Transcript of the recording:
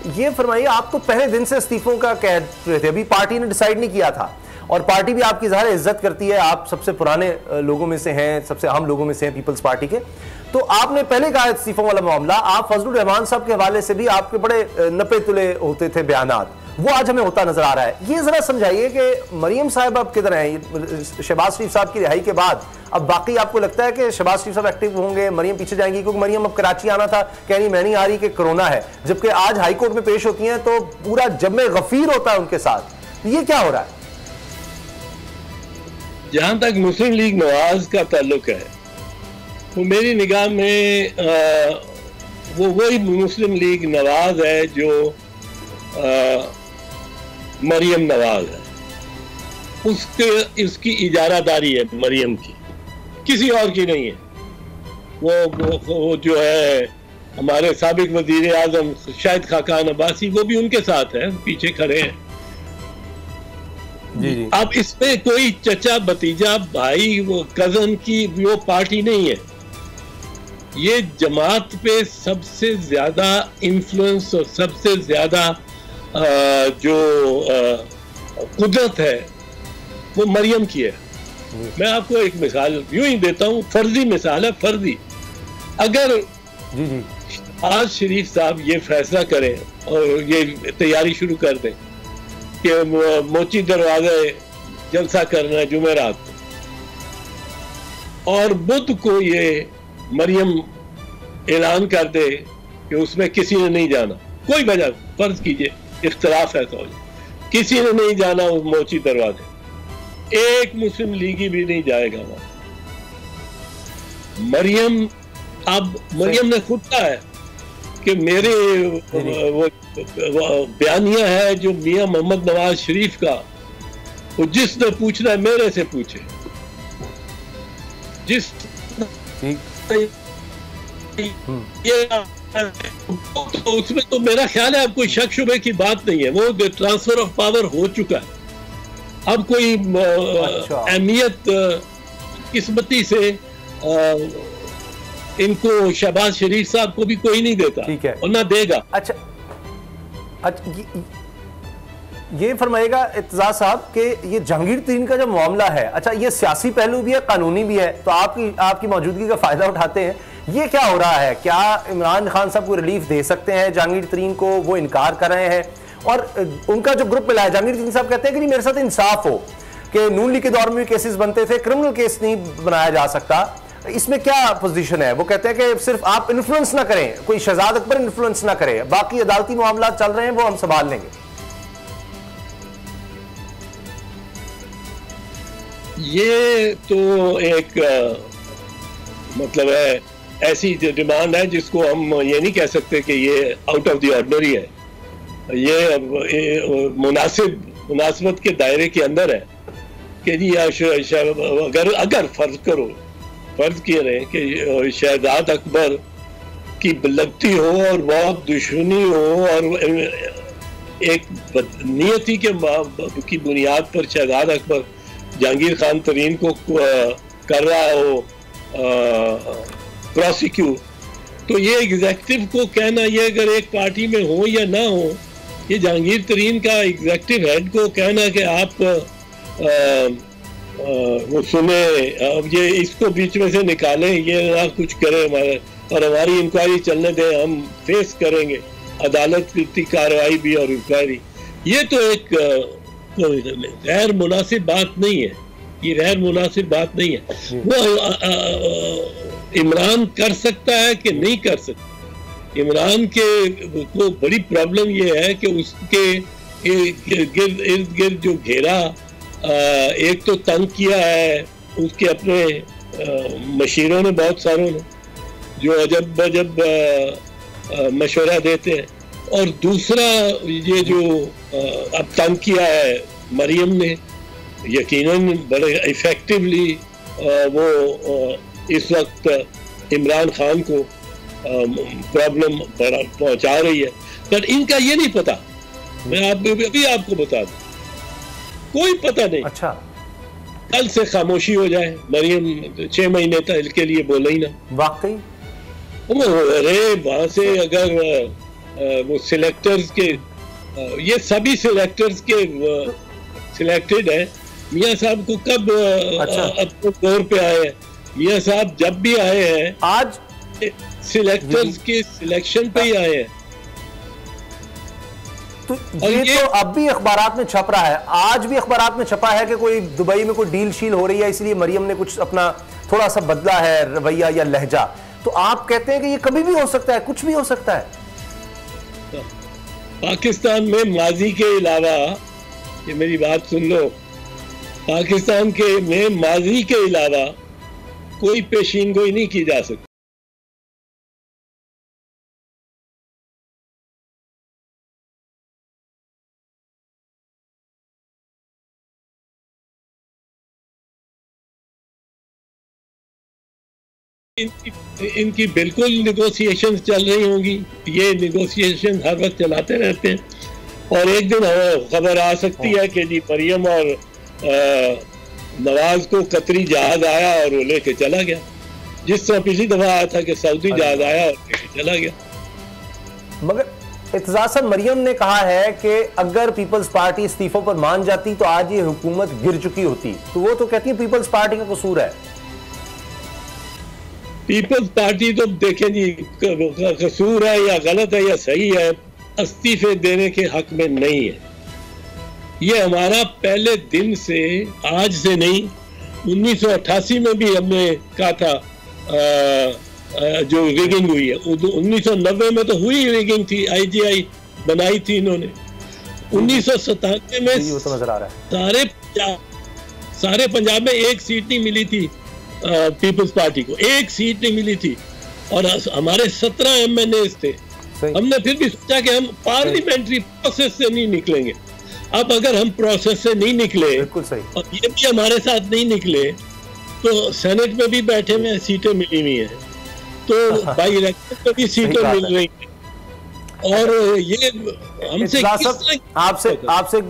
ये फरमाइए, आप तो पहले दिन से इस्तीफों का कह रहे थे, अभी पार्टी ने डिसाइड नहीं किया था और पार्टी भी आपकी ज़ाहिर इज्जत करती है, आप सबसे पुराने लोगों में से हैं, सबसे अहम लोगों में से हैं पीपल्स पार्टी के, तो आपने पहले कहा इस्तीफों वाला मामला, आप फजलुर रहमान साहब के हवाले से भी आपके बड़े नपे तुले होते थे बयानात, वो आज हमें होता नजर आ रहा है। ये जरा समझाइए कि मरियम साहब अब किधर हैं? शहबाज शरीफ साहब की रिहाई के बाद अब बाकी आपको लगता है कि शहबाज शरीफ साहब एक्टिव होंगे, मरियम पीछे जाएंगी? क्योंकि मरियम अब कराची आना था, कह रही मैं नहीं आ रही कि कोरोना है, जबकि आज हाई कोर्ट में पेश होती हैं तो पूरा जमे गफीर होता है उनके साथ। ये क्या हो रहा है? जहां तक मुस्लिम लीग नवाज का ताल्लुक है, वो मेरी निगाह में वो वही मुस्लिम लीग नवाज है जो मरियम नवाज है, उसकी इजारादारी है मरियम की, किसी और की नहीं है। वो जो है हमारे साबिक वजीर आजम शाहिद खाकान अब्बासी, वो भी उनके साथ है, पीछे खड़े हैं। जी जी। अब इसमें कोई चचा भतीजा भाई वो कजन की वो पार्टी नहीं है। ये जमात पे सबसे ज्यादा इन्फ्लुएंस और सबसे ज्यादा जो कुदरत है वो मरियम की है। मैं आपको एक मिसाल यूं ही देता हूं, फर्जी मिसाल है, फर्जी। अगर जी जी आज शरीफ साहब ये फैसला करें और ये तैयारी शुरू कर दें कि मोची दरवाजे जलसा करना है जुमेरात, और बुध को ये मरियम ऐलान कर दे कि उसमें किसी ने नहीं जाना, कोई वजह, फर्ज कीजिए इख्तलाफ है तो किसी ने नहीं जाना उस मोची दरवाजे, एक मुस्लिम लीगी भी नहीं जाएगा वहां। मरियम ने खुद कहा है कि मेरे वो बयानिया है जो मियां मोहम्मद नवाज शरीफ का, वो जिसने पूछना है मेरे से पूछे, जिस ये तो उसमें तो मेरा ख्याल है अब कोई शक शुबे की बात नहीं है, वो ट्रांसफर ऑफ पावर हो चुका है। अब कोई अहमियत किस्मती से इनको शहबाज शरीफ साहब को भी कोई नहीं देता, ठीक है, और ना देगा। अच्छा ये फरमाएगा इत्तेज़ाज़ साहब कि ये जहांगीर तरीन का जो मामला है, अच्छा ये सियासी पहलू भी है, कानूनी भी है, तो आपकी मौजूदगी का फायदा उठाते हैं। ये क्या हो रहा है? क्या इमरान खान साहब को रिलीफ दे सकते हैं जहांगीर तरीन को? वो इनकार कर रहे हैं और उनका जो ग्रुप मिला है, जहांगीर तरीन साहब कहते हैं कि नहीं, मेरे साथ इंसाफ हो कि नून लीग के दौर में भी केसेस बनते थे, क्रिमिनल केस नहीं बनाया जा सकता। इसमें क्या पोजीशन है? वो कहते हैं कि सिर्फ आप इन्फ्लुएंस ना करें, कोई शहजाद अकबर इन्फ्लुएंस ना करें, बाकी अदालती मामला चल रहे हैं वो हम संभाल लेंगे। ये तो एक मतलब है, ऐसी डिमांड है जिसको हम ये नहीं कह सकते कि ये आउट ऑफ द ऑर्डिनरी है। ये मुनासिबत के दायरे के अंदर है कि जी अगर फर्ज किए रहे कि शहजाद अकबर की लगती हो और बहुत दुश्मनी हो और एक नियति की बुनियाद पर शहजाद अकबर जहांगीर खान तरीन को कर रहा हो प्रोसिक्यूट, तो ये एग्जेक्टिव को कहना, ये अगर एक पार्टी में हो या ना हो, ये जहांगीर तरीन का एग्जेक्टिव हेड को कहना कि आप वो सुने, अब ये इसको बीच में से निकालें, ये ना कुछ करें हमारे, और हमारी इंक्वायरी चलने दें, हम फेस करेंगे अदालत की कार्रवाई भी और इंक्वायरी। ये तो एक गैर मुनासिब बात नहीं है, ये गैर मुनासिब बात नहीं है। वो इमरान कर सकता है कि नहीं कर सकता? इमरान के को बड़ी प्रॉब्लम ये है कि उसके इर्द गिर्द जो घेरा, एक तो तंग किया है उसके अपने मशीरों ने, बहुत सारों ने, जो अजब अजब मशवरा देते हैं, और दूसरा ये जो अब तंग किया है मरियम ने, यकीनन बड़े इफेक्टिवली वो इस वक्त इमरान खान को प्रॉब्लम पहुंचा रही है। पर इनका ये नहीं पता, मैं अभी आपको बता दूं, कोई पता नहीं। अच्छा, कल से खामोशी हो जाए, मरियम 6 महीने तक के लिए बोले ही ना। वाकई अरे वहां से अगर वो सिलेक्टर्स के ये सभी सिलेक्टर्स के सिलेक्टेड है। मियाँ साहब को कब अपने दौर पे आए हैं? मियाँ साहब जब भी आए हैं आज सिलेक्टर्स के सिलेक्शन पे ही आए हैं। तो ये तो अब भी अखबारात में छप रहा है, आज भी अखबारात में छपा है कि कोई दुबई में कोई डील शील हो रही है, इसलिए मरियम ने कुछ अपना थोड़ा सा बदला है रवैया या लहजा। तो आप कहते हैं कि ये कभी भी हो सकता है, कुछ भी हो सकता है। पाकिस्तान में माजी के अलावा, ये मेरी बात सुन लो, पाकिस्तान के में माजी के अलावा कोई पेशीनगोई नहीं की जा सकती। इनकी बिल्कुल निगोशिएशंस चल रही होंगी, ये निगोशिएशन हर वक्त चलाते रहते हैं। और एक दिन खबर आ सकती है कि जी मरियम और नवाज को कतरी जहाज आया और वो लेके चला गया, जिस तरह पिछली दफा आया था कि सऊदी जहाज आया और लेके चला गया। मगर इत्तेज़ाज़ मरियम ने कहा है कि अगर पीपल्स पार्टी इस्तीफों पर मान जाती तो आज ये हुकूमत गिर चुकी होती। तो वो तो कहती है पीपल्स पार्टी का कसूर है। पीपल्स पार्टी तो देखें जी, कसूर है या गलत है या सही है, इस्तीफे देने के हक में नहीं है। ये हमारा पहले दिन से, आज से नहीं, 1988 में भी हमने कहा था जो रिगिंग हुई है, 1990 में तो हुई रिगिंग थी, IGI बनाई थी इन्होंने। 1997 में सारे पंजाब में एक सीट नहीं मिली थी पीपल्स पार्टी को, एक सीट नहीं मिली थी, और हमारे 17 MNA थे। हमने फिर भी सोचा कि हम पार्लियामेंट्री प्रोसेस से नहीं निकलेंगे। अब अगर हम प्रोसेस से नहीं निकले और ये भी हमारे साथ नहीं निकले, तो सेनेट में भी बैठे में सीटें मिली हुई हैं, तो बाई इलेक्शन में भी सीटें मिल रही हैं, और ये हमसे आपसे